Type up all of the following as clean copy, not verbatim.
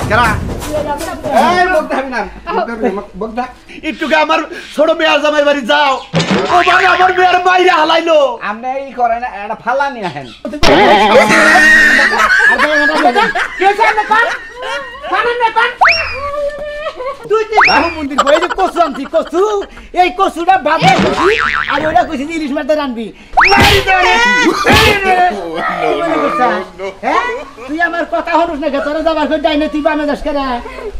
কেরা এই বলতে হবে না বলতে একটু আমার ছোট মেয়ার জামাই বাড়ি যাও ও বাবা আমার মেয়ার বাইরে হালাইলো আমরা এই করে না এটা ফালা নিয়ে আহেন কে জানে কোন ফালান না কোন তুই তুই মন্দির কই যে কসু আনছি কসু এই কসুটা বাবা আর ওটা কইছি ইলিশ মাছ রানবি মারি দে হ্যাঁ তুই আমার কথা হরস না তোরা যাবার কই ডাইনে তুই বানা যাস কেন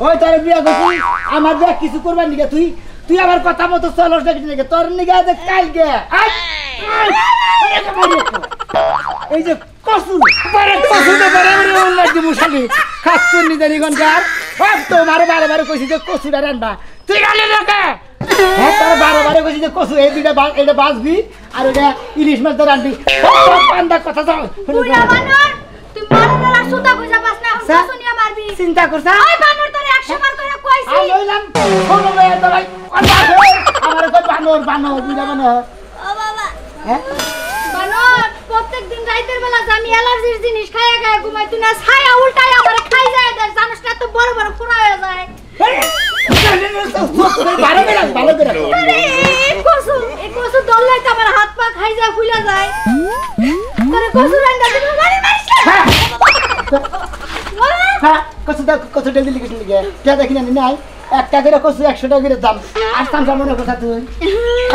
ওই তোর বিয়া করছিস আমার বিয়া কিছু করবার নিকে তুই তুই আমার কথা মতো চলস না কিছু তোর নিকে দেখ কালকে এই যে কসু পরে কসুতে পরে অন্য দিমুশালি খাচ্ছেন নিজের এখানকার সব তো মারে বারে বারে কইছি যে কসুটা রান্না তুই রান্না না কে হ্যাঁ তোর বারে বারে কইছি যে কসু এই দুইটা এটা বাজবি আর এটা ইলিশ মাছ রান্নাবি পান্ডা কথা যাও তুই না বানর তুই মারনা না সুতা কইছা পাস না কসু নিয়া মারবি চিন্তা করছ ওই বানর তোরে 100 বার কইরা কইছি আমি লইলাম ছোট মেয়ে তোরাই আমার কই বানর বানর দুইটা বানর ও বাবা হ্যাঁ বানর প্রত্যেকদিন রাতের বেলা আমি অ্যালার্জির জিনিস খাইয়া খাইয়া ঘুমাই তুই না ছায়া উল্টাই আমারে খাই যায় দেখ জানিস না তো বড় বড় ফোড়া হয়ে যায় ভালো করে আরে এই কসু দল্লাই তো আমার হাত পা খাই যায় ফুলা যায় তোরে কসু রান্না দিবি মারি মারিস হ্যাঁ কসু ডেলি লিখে লিখে কে দেখি না নাই একটা করে কসু 100 টাকা করে দাম আসতাম সামনে কথা তুই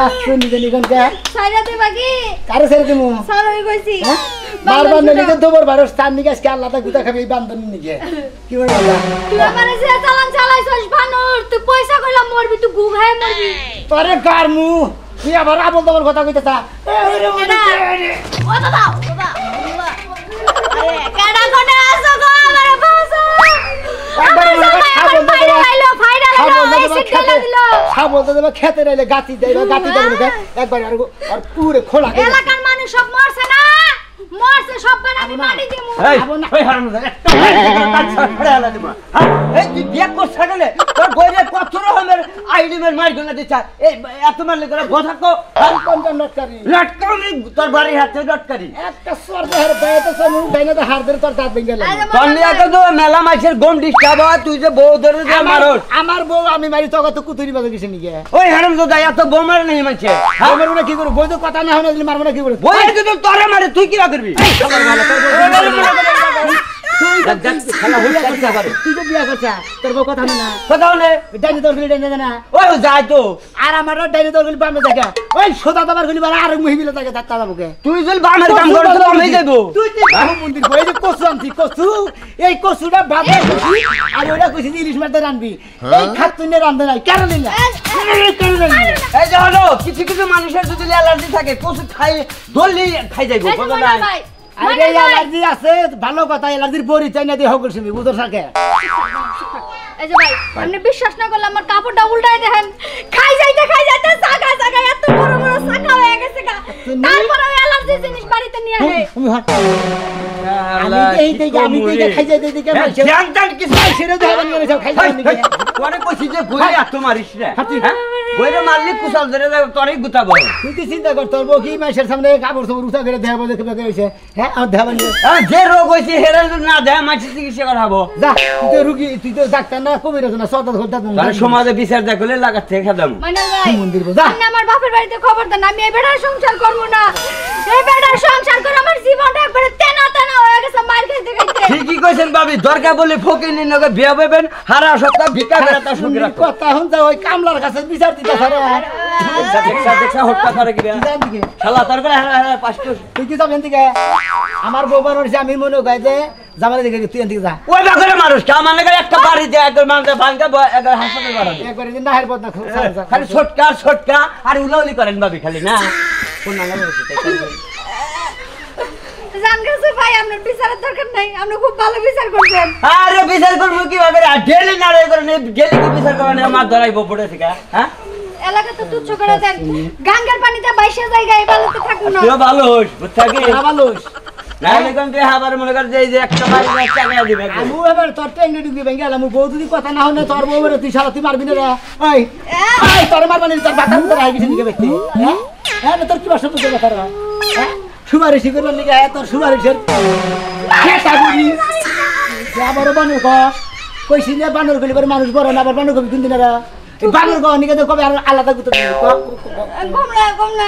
আসছো নিজে নিগন কে সাইরাতে বাকি কারে ছেড়ে দিমু সারাই কইছি বারবার নলিকে দুবার বারো স্থান নিকে আজকে আল্লাহ তা গুতা খাবে এই বান্দর নিকে কি বল আল্লাহ তুই আমারে যে চালান চালাইছস বানর তুই পয়সা কইলা মরবি তুই গু খায় মরবি তোরে গারমু তুই আবার আবল দবল কথা কইতেছা ও বাবা আরে কেডা কোনে আসো গো আমারে বাসা খেতে রাইলে গাতি দেবে গাতি দেবে একবার আর পুরো খোলা এলাকার মানুষ সব মরছে না মরছে সব করে আমি মাটি দিমু ওই হারামজাদা একটা কাজ ছড়া আলা দিমু এই তুই বিয়া করছ গেলে তোর বইরে কত রকমের আইডিমের মার গনা দিছা এই এত মারলে করে গোধাকো আর কোন লটকারি লটকারি তোর বাড়ি হাতে লটকারি একটা সর দেহের বাইতে সব ডাইনে তো হার ধরে তোর দাঁত ভেঙে গেল তন্নি আগে তো মেলা মাছের গম ডিস্টার্ব হয় তুই যে বউ ধরে যে মারস আমার বউ আমি মারি তো কত কুতুরি বাজে কিছু নিকে ওই হারামজাদা এত বউ মারে নাই মানছে বউ মারবো কি করে বউ তো কথা না হলে মারবো না কি করে বউ যদি তোরে মারে তুই কি করবি খেলা হইয়া তুই তো বিয়া করছা তোর বউ কথা না কথা হলে ডাইনি তোর গলি ডাইনি না ওই যাই তো আর আমার ডাইনি তোর গলি বামে থাকে ওই সোদা দাবার গলি বারে আর মহিলা থাকে দাঁত দাবুকে তুই যদি বামের কাম করছ তো আমি যাইবো তুই মন্দির কই যে কসু আনছি কসু এই কসুটা বাবা আর ওটা কইছি ইলিশ মাছ রানবি এই খাত তুই রানতে নাই কেন নিলা এই যে হলো কিছু কিছু মানুষের যদি অ্যালার্জি থাকে কসু খাই দললি খাই যাইবো বুঝো না আরে অ্যালার্জি আছে ভালো কথা অ্যালার্জির পরিচয় না দিয়ে হগল শুনি বুঝো থাকে এই যে ভাই আপনি বিশ্বাস না করলে আমার কাপড়টা উল্টাই দেখেন খাই যাইতে সাগা সাগা এত বড় বড় সাগা হয়ে গেছে গা তারপর ওই অ্যালার্জি জিনিস বাড়িতে নিয়ে আসে আমি খাই যাইতে দেখে জানতাম কি ছেড়ে দেবেন না সব খাই যাবেন নাকি পরে কইছি যে বইরে এত মারিস রে হ্যাঁ বইরে মারলি কুশাল ধরে তোরই গুতাবো তুই কি চিন্তা কর তোর বউ কি মাসের সামনে কাপড় সব উঠা করে দেখাবো দেখে হইছে হ্যাঁ আর দেখাবো যে রোগ হইছে হেরা না দেখ মাছি চিকিৎসা করাবো যা তুই তো রোগী তুই তো ডাক্তার না কবিরাজ না সদা করতে তার সমাজে বিচার দেখলে লাগা থেকে দাম মানে ভাই মন্দির যা আমি আমার বাপের বাড়িতে খবর দেন আমি এই বেটার সংসার করব না এই বেটার সংসার করে আমার জীবনটা একবারে তেনা তেনা হয়ে গেছে মার খাইতে খাইতে ঠিকই কইছেন ভাবি দরকার বলে ফকিনি নগে বিয়া হইবেন হারা সপ্তাহ ভিক্ষা করে তা শুনে রাখ কথা হন যা ওই কামলার কাছে বিচার দিতে পারে দেখা হট্টা করে কি জান দিকে শালা তোর করে হারা পাঁচটো তুই কি যাবেন দিকে আমার বউ বানরছে আমি মনে কই যে জামালে দিকে তুই এদিকে যা ওই বাগরে মানুষ কা মানে করে একটা বাড়ি দে একবার মানতে ভাঙা একবার হাসপাতাল বাড়া দে একবার দিন নাহের বদনা খালি ছটকা আর উলাউলি করেন ভাবি খালি না কোন নাঙ্গা বলছিস জান গেছে ভাই আপনার বিচারের দরকার নাই আপনি খুব ভালো বিচার করছেন আরে বিচার করব কি ভাবে ডেলি না রে করে ডেলি কি বিচার করবেন আমার ধরাইবো পড়ে থেকে হ্যাঁ এলাকা তো তুচ্ছ করে দেন গঙ্গার পানিতে বাইশে জায়গায় ভালোতে থাকবো না তুই ভালো হইস বুঝছাকি ভালো হইস না এরকম তুই আবার মনে কর যে এই যে একটা মারি চাকা দিবে আমি এবার তোর টেঙ্গে ঢুকি ভেঙে গেলাম বউ যদি কথা না হনে তোর বউ রে তুই শালা তুই মারবি না রে ওই ওই তোর মারবানি তোর বাতান তোর আই গেছে দিকে ব্যক্তি হ্যাঁ হ্যাঁ তোর কি বাসা বুঝে কথা রে হ্যাঁ সুবারিশি করলাম নাকি তোর সুবারিশের খেতা বুঝি আবার বানু কস কইছি না বানর গলি করে মানুষ বড় না আবার বানর কবি কোন দিন আর এই বানর গনি কে কবে আর আলাদা গুতো গমনা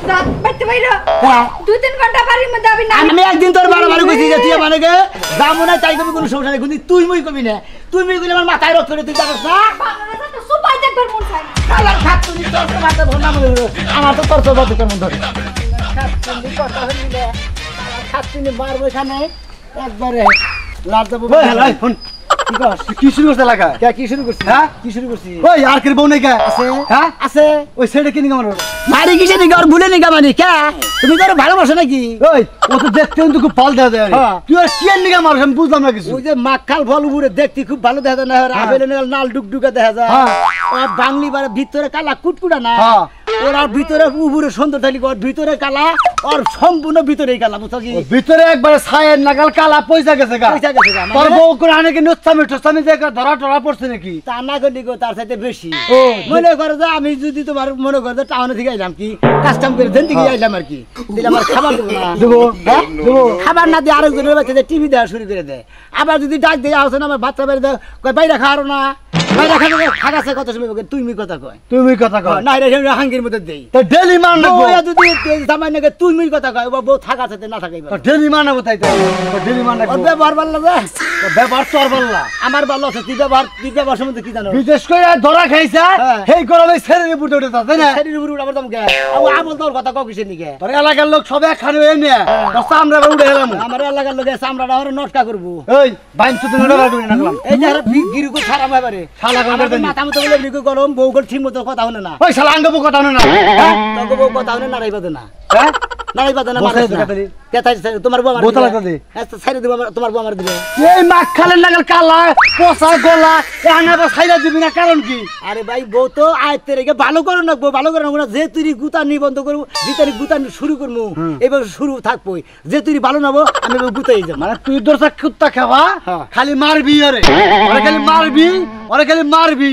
দাঁত বাইতে বাইরা হ্যাঁ 2-3 ঘন্টা বাড়ির মধ্যে আমি না আমি একদিন তোর বারবার কইছি যে তুই মানে কে যাবো না তাই কবি কোনো সমস্যা নাই কিন্তু তুই মই কবি না তুই মই কইলে আমার মাথায় রক্ত করে তুই জানিস না বানরের সাথে সুপাই দেখবার মন চায় না কালার খাত তুই তোর মাথা ভরনা মনে আমার তো তোর সব কথা মন ধরে খাত তুই কথা হইলে খাত তুই মারবো এখানে একবারে লাল দেবো ওই হ্যালো ফোন কি কস কি শুরু করতে লাগা কে কি শুরু করছিস হ্যাঁ? কি শুরু করছিস ওই আর কি বউ নাই কে আছে হ্যাঁ আছে ওই ছেড়ে কিনে আমার মারি কিসে নিগা আর ভুলে নিগা মানে কে তুমি তো ভালোবাসো নাকি ওই ও তো দেখতে কিন্তু খুব পাল দেয়া যায় হ্যাঁ। তুই আর কি নিগা মারছ আমি বুঝলাম না কিছু ওই যে মাখাল ফল উপরে দেখতে খুব ভালো দেখা যায় না আর আপেলে নাল ডুকডুকা দেখা যায় হ্যাঁ। আর বাংলি বারে ভিতরে কালা কুটকুটা না হ্যাঁ। ওর আর ভিতরে উপরে সুন্দর থাকি ওর ভিতরে কালা আর সম্পূর্ণ ভিতরেই কালা বুঝছো কি ওর ভিতরে একবারে ছায়ের নাগাল কালা পয়সা গেছে গা পয়সা গেছে গা, মানে? তোর বউ করে আনে কি নুস্তামি দেখে ধরা টরা পড়ছে নাকি তা না করলি গো তার সাথে বেশি ও, মনে করো যে আমি যদি তোমার মনে করো যে টাউনে থেকে আইলাম কি কাস্টম করে দেন থেকে আইলাম আর কি দিলে আমার খাবার দেবো না দেবো হ্যাঁ? দেবো খাবার না দিয়ে আরেকজনের বাচ্চাদের টিভি দেওয়া শুরু করে দেয় আবার যদি ডাক দিয়ে আসো না আমার বাচ্চা বাইরে দেয় কয় বাইরে খাওয়ারো না বাইরে খাওয়া খাগাছে কত সময় বলে, তুই মি কথা কয় তুমি কথা কও না রে হাঙ্গির মধ্যে দেই তো ডেলি মান রাখবো বউয়া যদি সামান্য তুই মি কথা কয় ও বউ থাকা সাথে না থাকাই তো ডেলি মান রাখবো তাই তো ডেলি মান ওর রাখবো ব্যবহার ভালো লাগে তো ব্যাপার তোর বললা আমার ভালো আছে তুই ব্যবহার সম্বন্ধে কি জানো বিদেশ করে ধরা খাইছা হ্যাঁ। সেই গরমে ছেড়ে দিয়ে বুটে উঠে তাই না শরীর উপরে আবার তুমি গে আমল তোর কথা কও কিসের নিকে তোর এলাকার লোক সব একখানে হয়ে নিয়ে দশটা আমরা উঠে এলাম আমার এলাকার লোকে চামড়াটা আমার নটকা করবো ওই বাইন শুধু নড়া করবি না গেলাম এই যে গিরুকু ছাড়া ভাইবারে শালা গন্ডার জানি। মাথা মতো বলে বিকু গরম বউ গল ঠিক মতো কথা হনে না ওই শালা আঙ্গবো কথা না তোকে বউ কথা হনে নাড়াই বাদে না হ্যাঁ নাড়াই বাদে না বসাই মারাইস দে না কাতারি। কে তাই তোমার বউ আমার বোতল দিবে। একটা দে। হ্যাঁ, তো ছাইরে দিব তোমার বউ আমার দিবে এই মাখ খালের লাগাল কালা পচা গলা এ আনাবা ছাইরা দিবি না কারণ কি আরে ভাই বউ তো আয়ত্তে রেখে ভালো করো না বউ ভালো করো না যে তুই গুতা নিবন্ধ করবো যে তুই গুতা শুরু করবো এবার শুরু থাকবো যে তুই ভালো নাবো আমি এবার গুতাই যাবো মানে তুই দরজা কুত্তা খাওয়া হ্যাঁ। খালি মারবি আরে ওরে খালি মারবি ওরে খালি মারবি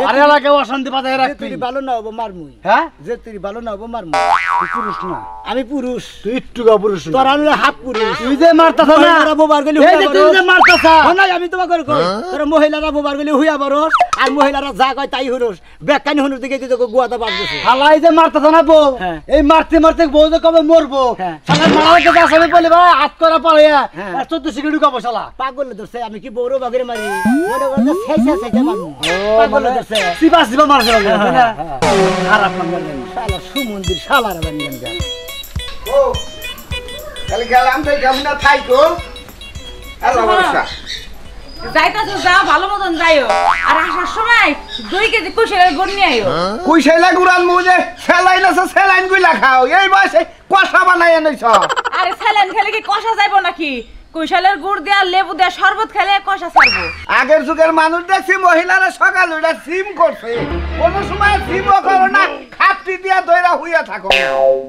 আরে এলাকায় অশান্তি বাজায় যে রাখবি তুই ভালো না হবো মারমুই হ্যাঁ যে তুই ভালো না হবো মারমুই তুই পুরুষ না আমি পুরুষ তুই একটু গা পুরুষ না। তোর আমি হাফ পুরুষ তুই যে মারতাছ না মহিলারা বোবার গেলে এই যে তুই যে মারতাছ নাই আমি তোমাকে কই তোর মহিলারা বোবার গেলে হুইয়া বরস আর মহিলারা যা কয় তাই হরস বেকানি হনুর দিকে তুই তোকে গুয়াটা বাদ গেছে হালাই যে মারতাছ না বউ হ্যাঁ। এই মারতে মারতে বউ যে কবে মরবো হ্যাঁ। শালা মারাকে যাস আমি বলি ভাই হাত করা পারে হ্যাঁ। আর 14 সিগারেট ঢুকাবো শালা পাগল ধরছে আমি কি বউরও বাগেরে মারি মনে করছে শেষে শেষে মারমু পাগল ধরছে সিবা সিবা মারছে তাই না খারাপ নাম্বার শালা সুমন্দির শালার বানিয়ে গেল ও কাল গেলাম তো কেমন থাইকো আল্লাহ ভরসা যাইতাছো যাও ভালো মতন যাইও আর আসার সময় 2 কেজি কুশের গুড় নিয়ে আইও কই সেলা গুরান মুজে সেলাইন আছে সেলাইন গুলা খাও এই বয়সে কষা বানাই এনেছ আরে স্যালাইন খেলে কি কষা যাইবো নাকি কুশালের গুড় দিয়া লেবু দিয়া শরবত খেলে কষা ছাড়বো আগের যুগের মানুষ দেখছি মহিলারা সকাল উঠে সিম করছে কোন সময় সিমও করো না খাপটি দিয়া দইরা হইয়া থাকো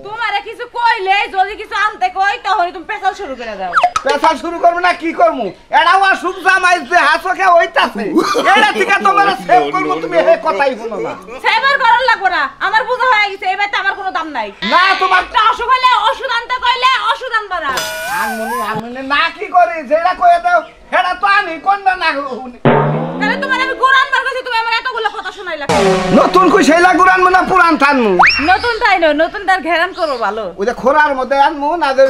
তোমারে কিছু কইলে যদি কিছু আনতে কই তাহলে তুমি পেছাল শুরু করে দাও পেশা শুরু করবো না কি করবো এটাও অসুখ জামাইছে হাসকে ওইটাছে এটা থেকে তোমার সেভ করবো তুমি হে কথাই শুনো না সেবার করার লাগবো না আমার বুঝা হয়ে গেছে এবার তো আমার কোনো দাম নাই না তোমার একটা অসুখ হলে ওষুধ আনতে কইলে ওষুধ আনবা না আনমনি না কি করে যেটা কয়ে দাও সেটা তো আমি কোনটা না তাহলে তোমার আমি গুড় আনবার কইছি তুমি আমার এতগুলো কথা শোনাইলা নতুন কই সেইলা গুরান না পুরান টানমু নতুন তাই না নতুন তার ঘেরান করো ভালো ওই যে খোরার মধ্যে আনমু না যে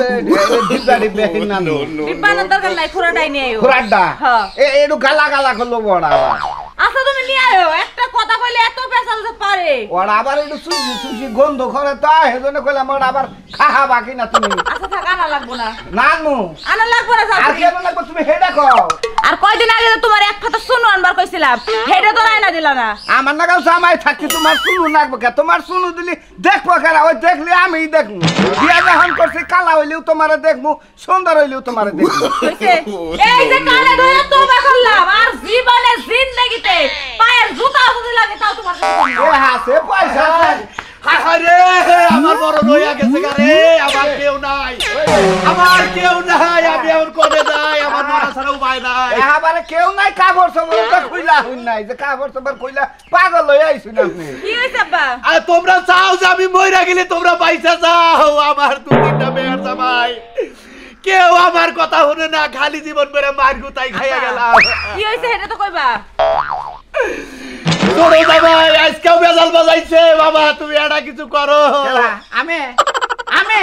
ডিব্বা ডিব্বা হিন আনমু ডিব্বানোর দরকার নাই খুরাটাই নিয়ে আইও খোরারটা হ্যাঁ। একটু গালা গালা করলো বড় আবার আচ্ছা তুমি নিয়ে আইও একটা কথা কইলে এত পেছাল যে পারে ওরা আবার একটু সুজি সুজি গন্ধ করে তো সেজন্য কইলাম ওরা আবার খাহা বাকি না তুমি আচ্ছা থাক আনা লাগবো না না আনমু আনা লাগবো না যাও আর তুমি। কেন লাগবে তুমি হেডা কও আর কয়দিন আগে তো তোমার এক ফাতা শুনো আনবার কইছিলাম হেডে তো আইনা দিলা না আমার নাগাল জামাই থাকতে তোমার শুনু লাগবে কে তোমার শুনু দিলি দেখবো কেনা ওই দেখলে আমি দেখবো বিয়া যখন করছি কালা হইলেও তোমারে দেখবো সুন্দর হইলেও তোমারে দেখবো হইছে এই যে কানে ধরে তোবা করলাম আর জীবনে জিন্দেগিতে পায়ের জুতা যদি লাগে তাও তোমার কাছে এ হাসে পয়সা আরে আমার বড় রইয়া গেছে গারে আমার কেউ নাই আমি এখন কোনে যাই আমার মারা ছাড়া উপায় নাই এবারে কেউ নাই কাপড় সবর তো খুইলা হইন নাই যে কাপড় সবর কইলা পাগল হয়ে আইছু না আপনি কি হইছে আব্বা আর তোমরা চাও যে আমি মইরা গেলে তোমরা পয়সা চাও আমার 2-3টা মেয়ের জামাই কেউ আমার কথা শুনে না, খালি জীবন বেড়ে মার গুতাই খাইয়া গেলাম। কি হইছে হেটা তো কইবা। ছোট জামাই আজকেও বেজাল বাজাইছে। বাবা তুমি এটা কিছু করো। আমি আমি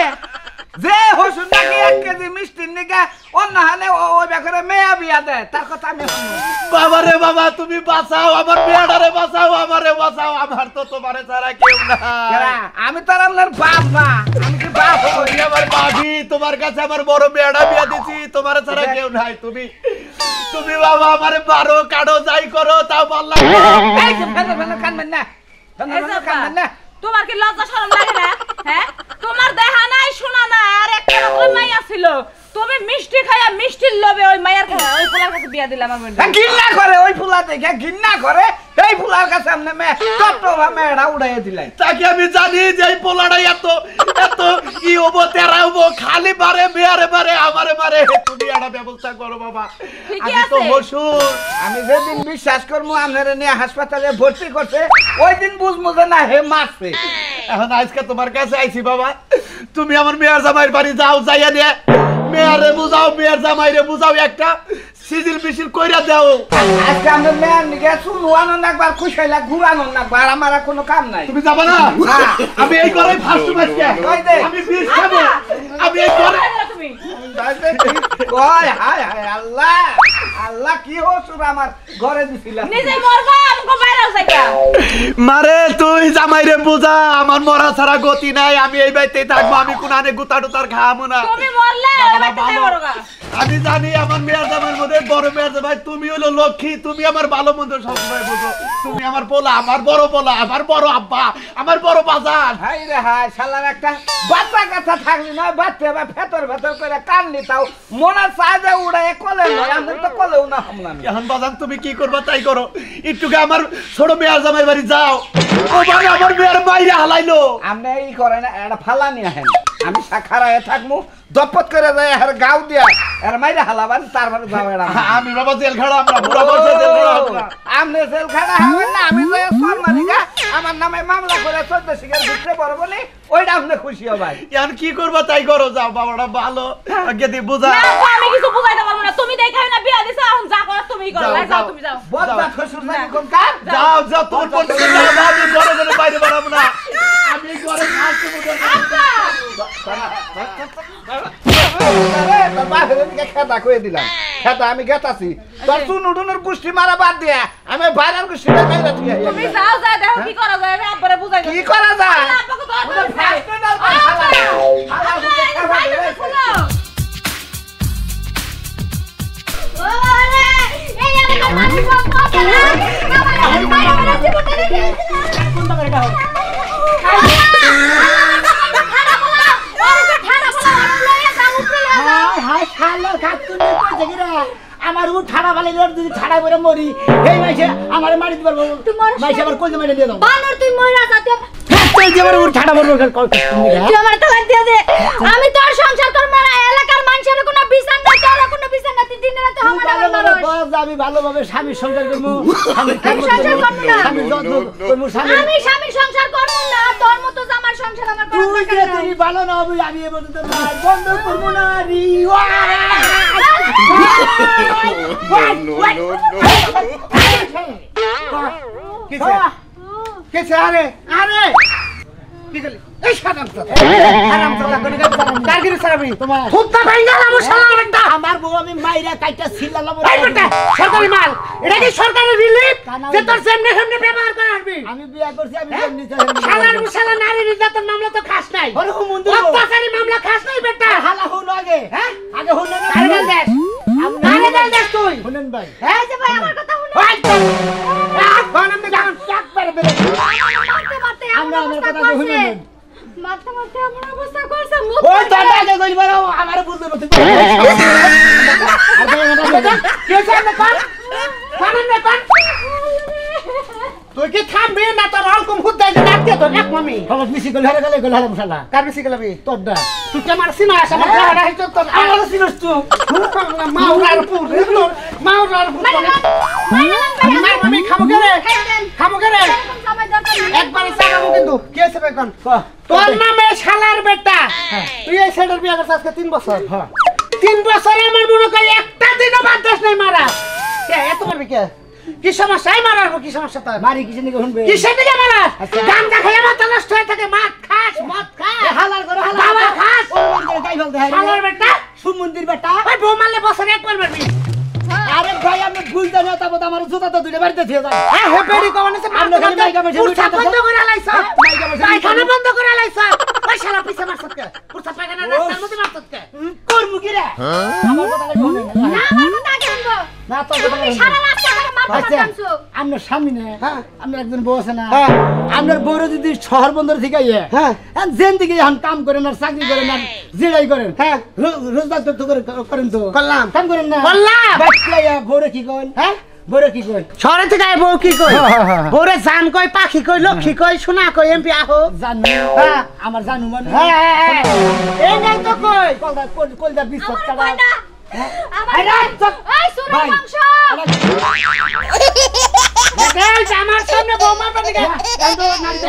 যে হসুন নাকি 1 কেজি মিষ্টির নিকে অন্য হালে ওই বেকরে মেয়া বিয়া দেয়, তার কথা আমি শুনি। বাবা রে বাবা তুমি বাঁচাও, আমার মেয়েটারে বাঁচাও, আমারে বাঁচাও, আমার তো তোমারে ছাড়া কেউ না। আমি তো আর আপনার বাপ না, আমি কি বাপ হই? তুমি আমার ভাবি, তোমার কাছে আমার বড় মেয়েটা বিয়া দিছি, তোমার ছাড়া কেউ নাই। তুমি বাবা আমারে মারো কাটো যাই করো, তাও ভালো লাগে। এই যে ফেলে ফেলে কানবেন না, ফেলে ফেলে কানবেন না। তোমার কি লজ্জা শরম লাগে না? হ্যাঁ তোমার দেখা নাই শোনা নাই, আর একটা রকম মাইয়া ছিল, তুমি মিষ্টি খাইয়া মিষ্টির লোভে ওই মায়ের ওই পোলার কাছে বিয়া দিলাম। আমার ঘৃণা করে ওই ফুলা দেখে, ঘৃণা করে এই ফুলার কাছে আপনি মেয়েটা উড়াইয়া দিলেন। তাকে আমি জানি যে এই পোলাটা এত এত কি হবো, তেরা হবো, খালি বারে মেয়ারে বারে আমারে বারে। তুমি একটা ব্যবস্থা করো বাবা, ঠিকই আমি তো আছে। হসুর। আমি যেদিন বিশ্বাস করবো আপনারা নিয়ে হাসপাতালে ভর্তি করছে, ওই দিন বুঝবো যে না হে মারছে। এখন আজকে তোমার কাছে আইছি বাবা, তুমি আমার মেয়ের জামাইয়ের বাড়ি যাও, যাইয়া নিয়ে মেয়ারে বুঝাও, মেয়ের জামাইরে বুঝাও, একটা সিজিল মিছিল কইরা দাও। আজকে আমরা মেয়ের নিকে শুনওয়ানো নাকবার, খুশাইলা ঘুরানো নাকবার, আমার আর কোনো কাম নাই। তুমি যাবা না? আমি এই ঘরে ফার্স্ট আজকে আমি বিষ খাবো, আমি এই ঘরে। তুমি কয় হায় হায় আল্লাহ, আল্লাহ কি হসুর আমার ঘরে দিছিলাম। নিজে মরবা, আমাকে বাইরে যাইবা। মারে তুই জামাইরে বুঝা, আমার মরা ছাড়া গতি নাই, আমি এই বাড়িতেই থাকবো, আমি কোনানে গুতা টুতার খাবো না। তুমি মরলে ওই বাড়িতে যাইবো গা। আমি জানি আমার মেয়ের জামাইয়ের মধ্যে বড় মেয়ের জামাই তুমি হলো লক্ষ্মী, তুমি আমার ভালো মন্দ সবসময় বুঝো। তুমি আমার পোলা, আমার বড় পোলা, আমার বড় আব্বা, আমার বড় বাজার। হাই রে হাই, শালার একটা বাচ্চা কাচ্চা থাকলি না, বাচ্চা বা ভেতর ভেতর করে কান্নি, তাও মনে চায় যে উড়াই কলে নয়, আমি তো কলেও না হামলাম। এখন বাজান তুমি কি করবা তাই করো, একটুকে আমার ছোট মেয়ের জামাই বাড়ি যাও। ও বাবা আমার মেয়ের বাইরে হালাইলো। আপনি এই করে না, একটা ফালা নিয়ে আহেন, আমি শাখারায় থাকবো, দপত করে যায় আর গাও দিয়া আর মাইরে হালাবান, তারপরে যাও। এরা আমি বাবা জেল খাড়া, আমরা বুড়া বয়সে জেল খাড়া হবো না। আপনি জেল খাড়া হবেন না, আমি যে সরমানিকা আমার নামে মামলা করে 14 শিকার ভিতরে পড়বো নি, ওইটা আপনি খুশি হবাই। এখন কি করবা তাই করো, যাও বাবাটা ভালো গেদি বুঝা। না গো, আমি কিছু বুঝাইতে পারবো না, তুমি দেখাই না বিয়া দিছো, এখন যা করার তুমিই করো। যাও, যাও যাও। তুমি যাও। বদলা শ্বশুর জানি কোন কাজ। যাও যাও, তোর পরিস্থিতি যাও, আমি ঘরে ঘরে বাইরে বাড়াবো না, আমি ঘরে ফালতু বুঝে খেতা কয়ে দিলাম, খেতা আমি গেতাছি, তোর চুনুটুনুর গোষ্ঠী মারা বাদ দিয়া আমি বাইরের গোষ্ঠী তুমি যাও, যা দেখো কি করা যায়, আমি আব্বারে বুঝাই কি করা যায়। আব্বাকে ওরে এই এলাকার মানুষ সব কথা না আমার বাইরে বেরোতে জীবনটা রেখে কোনটা করে দাও আমার ও ঠাড়া বালি যদি ঠাড়া করে মরি, এই মাইসে আমার মারি দিবার মাইসে আমার কইতে মারি দিয়ে দাও। বানর তুই মইরা যাতে তুই যে আমার ঠাড়া বলবো তুই আমার তালাক দিয়ে দে, আমি তোর সংসার করব না, এলাকার মানুষের কোনো বিচার নাই, তোর কোনো বিচার নাই, তুই দিন রাতে আমার মানুষ। আমি ভালোভাবে স্বামীর সংসার করবো, আমি সংসার করব না, স্বামীর যত্ন করবো, আমি স্বামীর সংসার করব না, তোর মতো জামার সংসার আমার করার তুই যে দরকার তুমি নাই। ভালো না হবে, আমি এ পর্যন্ত মার বন্ধ করবো না রিওয়া। কেছে আরে আরে কি করলি এই শালামটা কারগিরি সারাবি তোমার ফুটটা ভাঙা লামু শালার একটা আমার বউ আমি মাইরা কাইটা ছিলালাম। এই বেটা সরকারি মাল, এটা কি সরকারি রিলিফ যে তোর সামনে সামনে ব্যবহার করে আসবি? আমি বিয়া করছি, আমি হ্যাঁ? নিতে শালার মুশালা নারী নির্যাতন মামলা তো খাস নাই, আরে ও মন্দির অত্যাচারী মামলা খাস নাই বেটা। হালা হলো আগে, হ্যাঁ আগে হলো না নারী দেশ নারী দেশ তুই শুনেন ভাই, হ্যাঁ এই যে ভাই আমার কথা শুনে ওই তো বানাম দে জান একবারে বেরে মারতে মারতে আমরা আমার কথা করছে। শুনেন। মারতে মারতে আমার অবস্থা করছে, মুখ ওই দাদা আগে কইলি বারো আমারে বুঝতে না তুমি। আর ভাই আমার কে সামনে কর বানাম দে কর তুই কি থামবি না তোর অলকম হুদ দেয় ডাকতে তো এক মামি খবর মিছি কইলে হারা গেলে কইলে হারা মশালা কার বেশি গেলাবি তোরডা তুই কে মারছি না আসা আমার গাড়া হইতো তোর আমার সিনস তো মাউরার পুর মাউরার পুর মামি খামো কে রে খামো কে রে সময় দরকার নেই। একবারে চাগাবো কিন্তু কে আছে বেকন তোর নামে শালার বেটা তুই এই সেটার বিয়া করছিস আজকে 3 বছর 3 বছরে আমার মনে করি একটা দিনও বাদ দাস নাই মারা কে এত মারবি কে কি সমস্যা এই মারার কি সমস্যা তোর মারি কিসের দিকে শুনবে কিসের দিকে মারাস গাঞ্জা খেলে মাথা নষ্ট হয়ে থাকে মদ খাস হালাল করে বাবা খাস ওর করে গাই ফেলতে হয় শালার বেটা সুমন্দির বেটা ওই বউ মারলে বছরে একবার মারবি আরে ভাই আমি ভুল জানি না তাবো আমার জুতা তো দুইটা বাড়িতে ছিল হ্যাঁ হে বেড়ি কমানে সে আমরা খালি মাইকা বসে পুরসা বন্ধ করে লাইছ মাইকা বসে পায়খানা বন্ধ করে লাইছ ওই শালা পিছে মারছত কে পুরসা পায়খানা রাস্তার মধ্যে মারছত কে করমু কি রে আমার কথা লাগে শুনে না আমার কথা আগে আনবো না তোর কথা তুমি সারা রাস্তা করে মাথা কামছো আমরা সামনে হ্যাঁ আমরা একজন বউ আছে না হ্যাঁ আমরা বউর যদি শহর বন্দর থেকে হ্যাঁ যেন দিকে এখন কাম করেন আর চাকরি করেন আর জিরাই করেন হ্যাঁ রোজগার তো করেন তো করলাম কাম করেন না করলাম বাচ্চাইয়া বউরে কি করেন হ্যাঁ বউরে কি করেন শহরে থেকে আয় বউ কি কই হ্যাঁ। বউরে জান কই পাখি কই লক্ষ্মী কই সোনা কই এমপি আহো জানু হ্যাঁ। আমার জানু মানে হ্যাঁ এই নাই তো কই কলদা বিশ্বাস আমার কাটা কই না আমার আরে, চুপ। ওই সুরের ভাই। বংশ দেখেন আমার সামনে বউ মারবা দিকে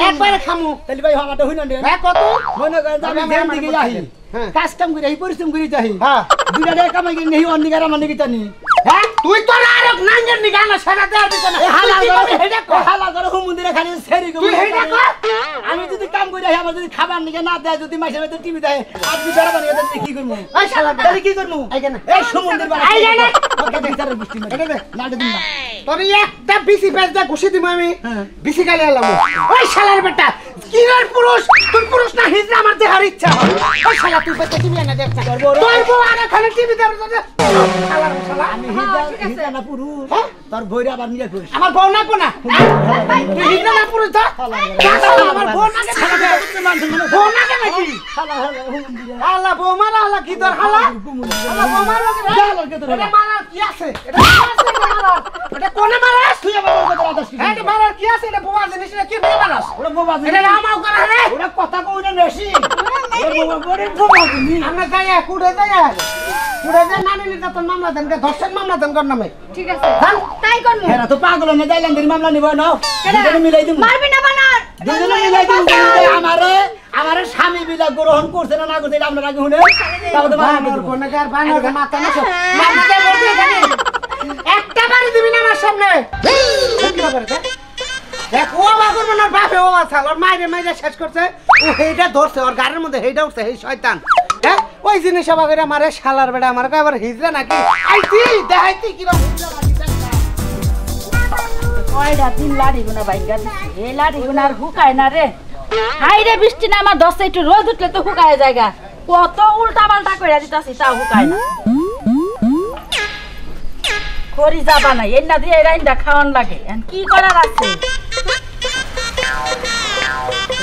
একবারে খামু তাহলে ভাই আমারটা হইনা নে হ্যাঁ কত মনে করেন যে আমি আমি যেন আমার দিকে কথা যাই বলি। হ্যাঁ। কাজ কাম করে এই পরিশ্রম করি যাই হ্যাঁ দুইটা টাকা কামাই করে নেই অন্যিকার আমার নাকি জানি হ্যাঁ তুই তো আর নাঙ্গের নি গানা সারা দেওয়ার দিছ না হালা তুই কি করবি? করে হেডা কর। হালা করে হুমুন্দিরে খালি সেরি তুই হেডা কর। আমি যদি কাম করে আমার যদি খাবার নিকে না দেয় যদি মাসের ভিতরে টিভি দেয় আর দুই টাকা বানিয়ে দেয় কি করবো ওই শালা তাহলে কি করবো এইখানে। এই সমুদ্রের বাড়ি এই জানে। ওকে বিচারের গোষ্ঠী এটা দে। না দিন না তোর একটা বিসি পেজ দা ঘুষি দিম আমি হ্যাঁ। বিসি গালি এলাম ওই শালার বেটা কিরার পুরুষ তুই পুরুষ না হিজড়া আমার দেহার ইচ্ছা হয়। ওই শালা তুই পেতে টিভি এনে দেখ তোর বউ আর এখানে টিভি দেব শালার শালা আমি ঠিক আছে। হিজা না পুরুষ হ্যাঁ? তোর বইরা আবার নিয়ে করিস আমার বউ না কোনা তুই হিজড়া না পুরুষ তো আমার বউ না বউ না কেন কি হালা বউ মারা হালা কি তোর হালা হালা বউ মারা এটা মারার কি আছে এটা কি আছে এটা মারার এটা কোনে মারাস তুই আমার কথা আদাস কি এটা মারার কি আছে এটা বোমা জিনিস এটা কি দিয়ে মারাস ওরা বাবা এটা রামাও করা রে ওরা কথা কই না নেছি ওরা বাবা দিনি আমরা যাই কুড়ে যাই নানি নিতে তোর মামলা দেন ধর্ষণ মামলা দেন কর নামে ঠিক আছে তাই করমু হেরা তো পাগল না যাইলাম দেরি মামলা নিব না দুজনে মিলাই দিমু মারবি না বানার দুজনে মিলাই দিমু আমারে স্বামী বিলা গ্রহণ করছে না না করছে এটা আপনারা আগে শুনে তাহলে তো মামলা বানর দেব কোনকার বানর মাথা নষ্ট মারতে বলতে জানি একটা বাড়ি দিবি না আমার সামনে কি হবে রে দেখ ও বাগর মনার বাপে ও আছাল ওর মাইরে শেষ করছে ও হেইটা ধরছে ওর গাড়ির মধ্যে হেইটা উঠছে এই শয়তান হ্যাঁ ওই জিনিস বাগরে মারে শালার বেটা আমার কয় আবার হিজরা নাকি আইতি দেখাইতি কি রকম হিজরা নাকি দেখা কয়টা দিন লাড়ি গুনা বাইঙ্গা দিছি এই লাড়ি গুনা আর হুকায় না রে হাই রে বৃষ্টি না আমার 10 একটু রোদ উঠলে তো হুকায় জায়গা কত উল্টা পাল্টা কইরা দিতাছি তাও হুকায় না করি যাবা না এই না দিয়ে রাইন্দা খাওয়ান লাগে এখন কি করার আছে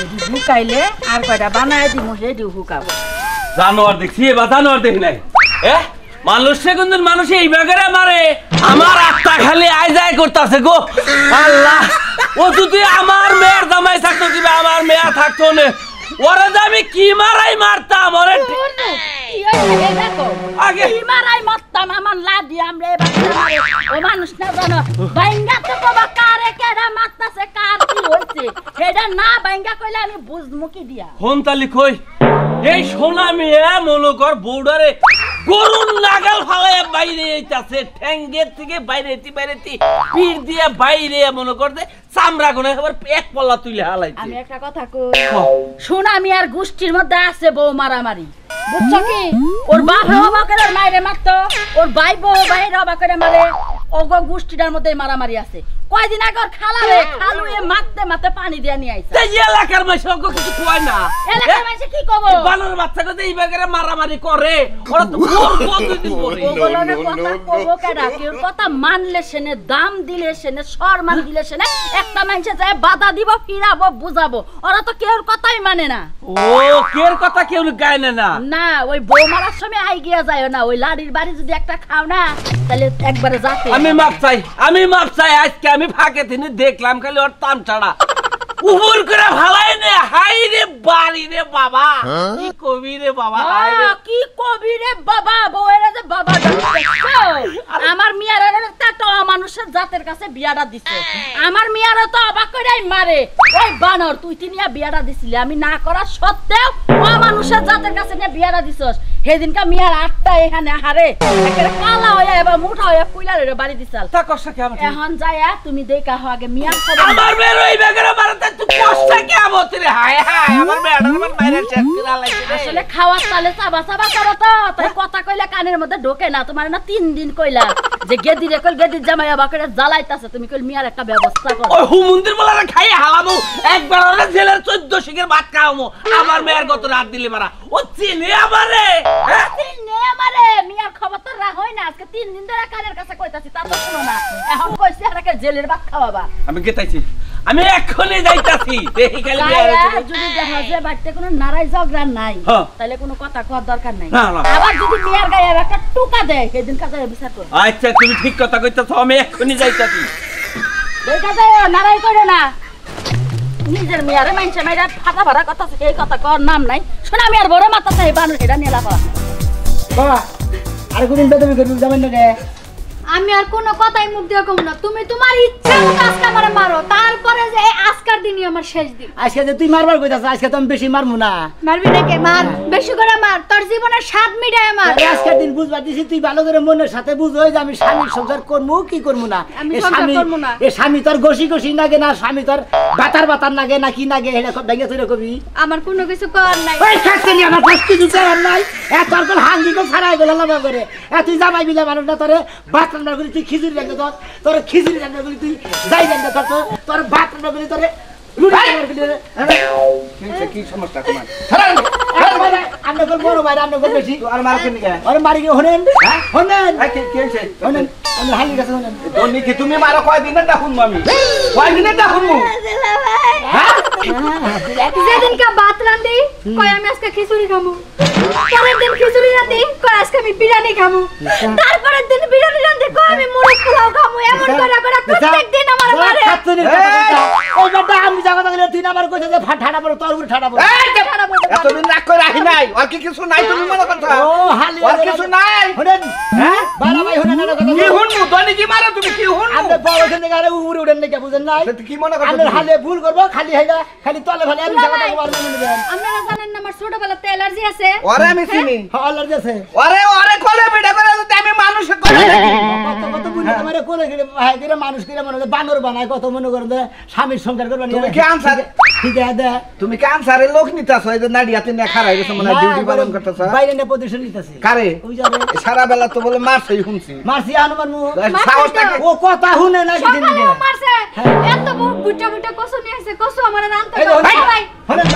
এডি হুকাইলে আর কয়টা বানায় দিমু সেডি হুকাবো জানোয়ার দেখছি এবার জানোয়ার দেখি নাই মানুষে কিন্তু মানুষ এই বাগেরে মারে আমার আত্মা খালি আয় যায় করতেছে গো আল্লাহ ও যদি আমার মেয়ের জামাই থাকতো কিবা আমার মেয়ে থাকতো না ওরা যে আমি কি মারাই মারতাম ওরে কি হইছে দেখো আগে কি মারাই মারতাম আমার লাডি আমরা এবার ও মানুষ না জানো বাইঙ্গা তো কবা কারে কেডা মারতাছে কার কি হইছে হেডা না বাইঙ্গা কইলে আমি বুঝমু কি দিয়া হন্তালি কই এই সোনা মেয়ে মনে কর বউডারে গরুর নাগাল ফালায় বাইরে আইতাছে ঠ্যাঙ্গের থেকে বাইরেতি পীর দিয়ে বাইরে মনে কর যে চামড়া গুনে আবার এক পল্লা তুলে হালাইছে আমি একটা কথা কই শোন আমি আর গোষ্ঠীর মধ্যে আছে বউ মারামারি বুঝছো কি ওর বাপ হবা করে মাইরে মারতো ওর ভাই বউ ভাইরা হবা করে মারে ওগো গোষ্ঠীটার মধ্যে মারামারি আছে কয়দিন আগে ওর খালারে খালুয়ে মারতে পানি দিয়া নিয়ে আইছে এই এলাকার মাইছে ওকে কিছু কয় না এলাকার মানুষে কি কব বানর বাচ্চাটা এই বাগেরে মারামারি করে ওরা তো ওর কতদিন পরে ওগুলোর কথা কব কেডা কেউ কথা মানলে সেনে দাম দিলে সেনে সম্মান দিলে সেনে একটা মানুষে যায় বাধা দিব ফিরাবো বুঝাবো ওরা তো কেউর কথাই মানে না ও কের কথা কেউ গায় না না ওই বউ মারার সময় আই গিয়া যায় না ওই লাড়ির বাড়ি যদি একটা খাও না তাহলে একবারে যাতে আমি মাপ চাই আজকে আমি ফাঁকে তিনি দেখলাম খালি ওর তামচাড়া উপর করে ভালাই নে হাই রে বাড়ি রে বাবা কি কবি রে বাবা হাই রে কি কবি রে বাবা বউয়েরা যে বাবা ডাকছো আমার মিয়ারা একটা মানুষের জাতের কাছে বিয়াটা দিছে আমার মিয়ারা তো অবাক কইরাই মারে ওই বানর তুই তিনিয়া বিয়াটা দিছিলি আমি না করা সত্ত্বেও মানুষের জাতের কাছে নিয়ে বিয়ারা দিছস সেদিনকা মিয়ার আটটা এখানে হারে একেবারে কালা হইয়া এবার মোটা হইয়া পুইলা রে বাড়ি দিছাল তা কষ্ট কি আমার এখন যায়া তুমি দেখা হো আগে মিয়ার খবর আমার মেয়ের ওই বেগের মারতে তুই কষ্ট কি আমতে রে হায় হায় আমার মেয়ের আমার বাইরে শেষ করে লাইছে আসলে খাওয়ার তালে চাবা চাবা করো তো তাই কথা কইলে কানের মধ্যে ঢোকে না তোমার না 3 দিন কইলা যে গেদি রে কইল গেদি জামাইয়া বাকরে জ্বালাইতাছে তুমি কইল মিয়ার একটা ব্যবস্থা করো ওই হুমুন্দির বলারে খাই হালামু একবার ওরে জেলের 14 শিখের ভাত খাওয়ামু আমার মেয়ের কত রাত দিলি মারা ও চিনে আমারে হ্যাঁ চিনে আমারে মিয়ার খবর তো রাখই না আজকে 3 দিন ধরে কানের কাছে কইতাছি তা তো শুনো না এখন কইছি আরকে জেলের ভাত খাওয়াবা আমি গেতাইছি আমি এক্ষুনি যাইতাছি দেখি খালি যদি দেখা যায় বাড়িতে কোনো নারাই ঝগড়া নাই তাহলে কোনো কথা কওয়ার দরকার নাই না, না। আবার যদি মিয়ার গায়ে একটা টুকা দেয় সেদিন কাছে বিচার করব আচ্ছা তুমি ঠিক কথা কইতাছো আমি এক্ষুনি যাইতাছি এই কাছে নারাই করে না নিজের মিয়ারে মাইনছে মাইরা ফাটা ফাটা কথা আছে এই কথা কর নাম নাই শোনা আমি আর বড় মাথা চাই বানু এটা নিয়ে লাফা বাবা আর কোনদিন বেদবি করবি যাবেন না রে আমি আর কোনো কথাই মুখ দিয়ে কম না তুমি তোমার ইচ্ছা মতো আজকে আমারে মারো তারপরে যে এই আজকের দিনই আমার শেষ দিন আজকে যে তুই মারবার কইতাছ আজকে তো আমি বেশি মারমু না মারবি নাকি মার বেশি করে মার তোর জীবনের স্বাদ মিটায় মার আরে আজকের দিন বুঝবা দিছি তুই ভালো করে মনের সাথে বুঝ যে আমি স্বামীর সংসার করবো কি করবো না আমি এ সংসার স্বামী করবো না। এ স্বামী তোর গসি গসি লাগে না স্বামী তোর বাতার বাতার লাগে না কি লাগে এটা সব ভেঙে তুই কবি আমার কোনো কিছু করার নাই ওই থাকতে নি আমার ফার্স্ট কিছু চাই নাই এত আর কোন হাঙ্গি কো ছাড়াই গেল লাভ করে তুই জামাই বিলা মানুষ না তোরে ভাত রান্না করি তুই খিচুড়ি রান্না কর তোর খিচুড়ি রান্না করি তুই যাই রান্না কর তোর ভাত রান্না করি তোরে রুটি রান্না করি কি সমস্যা তোমার আমরা কল বড় ভাই রান্না কর বেশি আর মার কেন কে আরে মারি কি হনেন হনেন কি হইছে হনেন আমি হালি গেছে হনেন দনি কি তুমি মারো কয় দিনে দেখুন আমি কয় দিনে দেখুন মু যেদিনকে ভাত রান্ধি কয় আমি আজকে খিচুড়ি খামু পরের দিন খিচুড়ি রান্ধি কয় আজকে আমি বিরিয়ানি খামু তারপরের দিন বিরিয়ানি রান্ধি কয় আমি মোরগ পোলাও খামু এমন করে করে প্রত্যেক দিন আমার মারে ওই বেটা আমি জায়গা থাকলে তুই আমার কইছে যে ঠাডা পড়ো তোর উপরে ঠাডা পড়ো এতদিন রাগ করে রাখি নাই আর কি কিছু নাই তুমি মনে করছো ও হালি আর কিছু নাই হনেন হ্যাঁ বাড়া ভাই হনেন না কথা কি হুন দনি কি মারো তুমি কি হুন আমরা বড় থেকে আরে উপরে উড়েন নাকি বুঝেন নাই কি মনে করছো আমরা হালে ভুল করব খালি হাইলা খালি তলে ভালে আমি জায়গা থাকবো আর মনে নেবেন আপনারা জানেন না আমার ছোটবেলাতে অ্যালার্জি আছে ওরে আমি চিনি হলার যাচ্ছে ওরে ওরে কোলে বিড়া করে যদি আমি মানুষ করে কত কত বুঝি তোমারে কোলে গিয়ে ভাই করে মানুষ করে মনে হয় বানর বানায় কত মনে করেন যে স্বামীর সংসার করবেন তুমি কি আনসার ঠিক আছে তুমি কি আনসারে লোক নিতাছ এই যে নাড়িয়াতে না খারাই গেছে মানে ডিউটি পালন করতেছ বাইরে না প্রদর্শন নিতেছে কারে ওই যাবে সারা বেলা তো বলে মারছই শুনছি মারছি আনুমান মু সাহসটা কি ও কথা শুনে না কি দিন সকালে মারছে এত বুটা বুটা কসু নিয়ে আসে কসু আমার রানতে এই দেখো, ভাই হনেন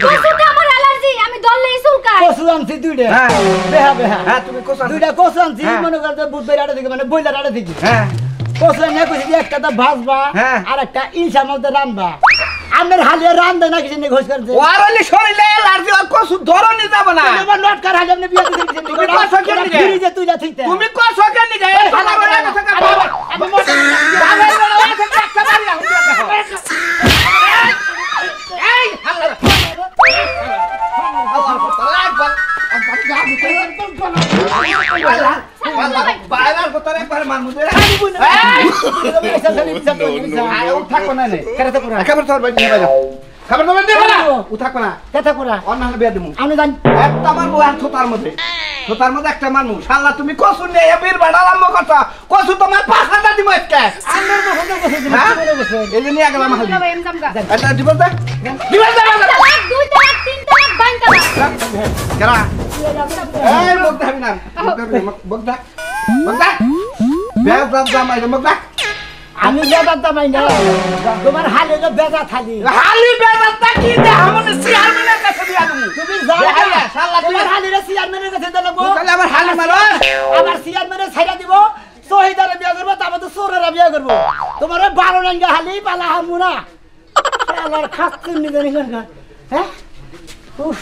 কসুটা আমার অ্যালার্জি আমি দললেই চুলকাই কসু আনছি দুইটা হ্যাঁ। বেহা বেহা হ্যাঁ তুমি কোসা দুইটা কসু আনছি হ্যাঁ। মনে করতে বুধবার আড়ে থেকে মানে বইলার আড়ে থেকে হ্যাঁ কসু নিয়ে কইছি যে একটা তো ভাজবা হ্যাঁ। আর একটা ইনসার মধ্যে রানবা আমার হালিয়ে রান্ধে না কিছু নিয়ে ঘোষ করছে ওয়ারলি শরীরে এলার্জি আর কসু ধরনি যাব না আমার লট কার হালে আপনি বিয়ে দিতে দিছেন তুমি কসু কেন নিগে? ফিরিজে তুইলা থইতে তুমি কসু কেন নিগে এই শালা বড় কথা কও আমি মোটা বাবা বড় আছে একটা বাড়ি এখন দেখো এই হালা বাইরের কথা একবার মানমু দে এই উঠাকো না নে কেরাতে পুরা খাবার তোর বাইরে নিয়ে যাও খাবার তোর দে না উঠাকো না কেতা পুরা অন্য বিয়া দিমু আমি জানি একটা আমার বউ আর ছোটার মধ্যে একটা মানুষ শালা তুমি কসু নিয়ে বীর বাড়ালাম কথা কসু তোমার 5000 দিব আজকে আমার বন্ধু কসু দিন হ্যাঁ? মনে বসে এই যে নিয়ে গেলাম হালি বাবা এম জামগা এটা দিব দে দিব দে তালাক দুই তালাক তিন তালাক বাইন তালাক কেরা এই মুখ দেখাবি না মুখ দেখ বেজ দাম দাম আইলে মুখ দেখ আমি বেজা দামাই না তোমার হালে যে বেজা থালি হালি বেজাটা কি দে আমনে চেয়ারম্যানের কাছে দিয়া দিমু তুমি যাও দেখাইয়া, শালা তুই- তোমার হালিরে চেয়ারম্যানের কাছে দেব তাহলে আবার হালি মারো আবার চেয়ারম্যানের ছাইরা দিব শহীদারে বিয়ে করবো তারপর তো চোরেরা বিয়ে করবো তোমার ওই 12 রঙা হালি পালা হামু না শালার খাচ্ছেন নিতে নিবেন না হ্যাঁ উফ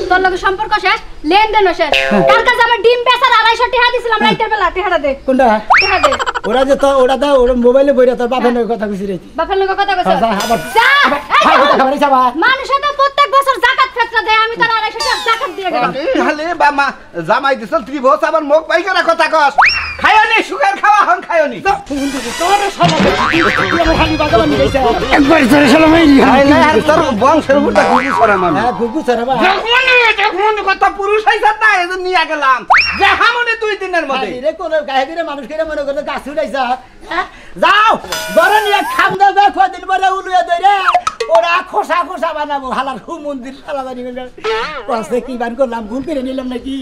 তোর লগে সম্পর্ক শেষ লেনদেন শেষ কার কাছে আমার ডিম বেচার 250 টাকা দিছিলাম রাইতের বেলা টাকাটা দে কোনটা টাকা দে ওরা যে তো ওরা তো ওরা মোবাইলে বইরা তোর বাপের নাকি কথা কইছি রে বাপের লগে কথা কইছ আবার যা আবার খাবার যাবা মানুষ তো প্রত্যেক বছর জাকাত ফেতরা দেয় আমি তার 250 টাকা জাকাত দিয়ে গেলাম হালি বা মা জামাই দিছল ত্রিভুজ আবার মুখ পাইকারা কথা কস খায়নি সুগার খাওয়া হন খায়নি তোর সমাজে তুই আমার খালি বাগান নিয়ে যাইছ একবার ধরে সালাম এই আর তোর বংশের উপরটা গুগু সরা মানে হ্যাঁ গুগু সরাবা যখন কথা পুরুষ হইছে না এজন্য নিয়ে গেলাম যে হামনে 2 দিনের মধ্যে রে কোন গায়ে গিরে মানুষ করে মনে করে গাছ উড়াইছ হ্যাঁ যাও বড় নিয়ে খাম দাও কয় দিন পরে উলুয়ে ধরে ওরা খোসা খোসা বানাবো হালার হু মন্দির শালা বানি গেল কষ্টে কি বান করলাম ভুল করে নিলাম নাকি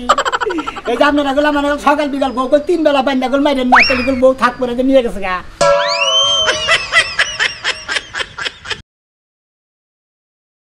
এই যে আপনারা গেলাম মানে সকাল বিকাল বউ 3 বেলা বান্না গল মাইরেন না তাহলে বউ থাক পরে নিয়ে গেছে গা